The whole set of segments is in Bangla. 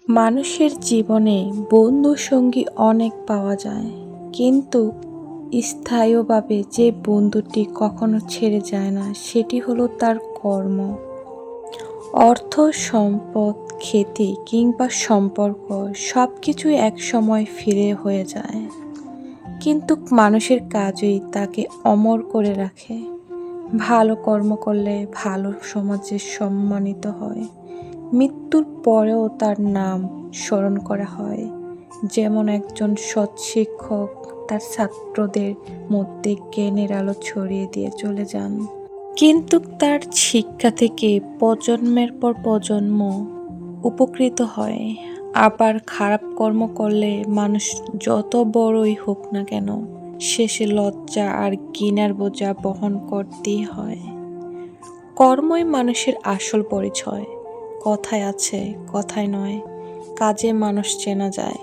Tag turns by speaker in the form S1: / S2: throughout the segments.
S1: মানুষের জীবনে বন্ধু সঙ্গী অনেক পাওয়া যায়, কিন্তু স্থায়ীভাবে যে বন্ধুটি কখনো ছেড়ে যায় না সেটি হলো তার কর্ম। অর্থ, সম্পদ, খ্যাতি কিংবা সম্পর্ক সব কিছুই একসময় ফিরে হয়ে যায়, কিন্তু মানুষের কাজই তাকে অমর করে রাখে। ভালো কর্ম করলে ভালো সমাজে সম্মানিত হয়, মৃত্যুর পরেও তার নাম স্মরণ করা হয়। যেমন একজন সৎ শিক্ষক তার ছাত্রদের মধ্যে জ্ঞানের আলো ছড়িয়ে দিয়ে চলে যান, কিন্তু তার শিক্ষা থেকে প্রজন্মের পর প্রজন্ম উপকৃত হয়। আবার খারাপ কর্ম করলে মানুষ যত বড়ই হোক না কেন, শেষে লজ্জা আর ঘৃণার বোঝা বহন করতেই হয়। কর্মই মানুষের আসল পরিচয়। কথায় আছে, কথায় নয়, কাজে মানুষ চেনা যায়।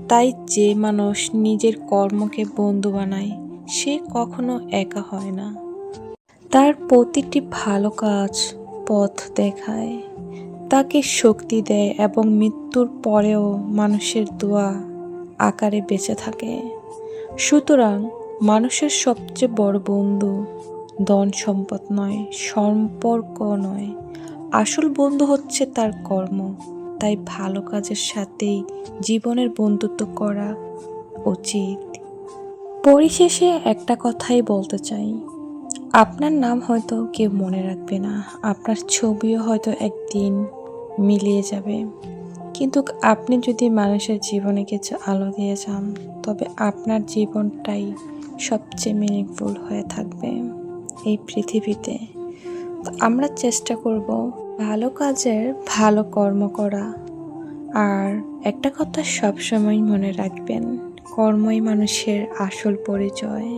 S1: তাই যে মানুষ নিজের কর্মকে বন্ধু বানায়, সে কখনো একা হয় না। তার প্রতিটি ভালো কাজ পথ দেখায়, তাকে শক্তি দেয় এবং মৃত্যুর পরেও মানুষের দোয়া আকারে বেঁচে থাকে। সুতরাং মানুষের সবচেয়ে বড় বন্ধু ধন সম্পদ নয়, সম্পর্ক নয়, আসল বন্ধু হচ্ছে তার কর্ম। তাই ভালো কাজের সাথেই জীবনের বন্ধুত্ব করা উচিত। পরিশেষে একটা কথাই বলতে চাই, আপনার নাম হয়তো কেউ মনে রাখবে না, আপনার ছবিও হয়তো একদিন মিলিয়ে যাবে, কিন্তু আপনি যদি মানুষের জীবনে কিছু আলো দিয়ে যান, তবে আপনার জীবনটাই সবচেয়ে মিনিংফুল হয়ে থাকবে এই পৃথিবীতে। তো আমরা চেষ্টা করব ভালো কাজের ভালো কর্ম করা। আর একটা কথা সবসময় মনে রাখবেন, কর্মই মানুষের আসল পরিচয়।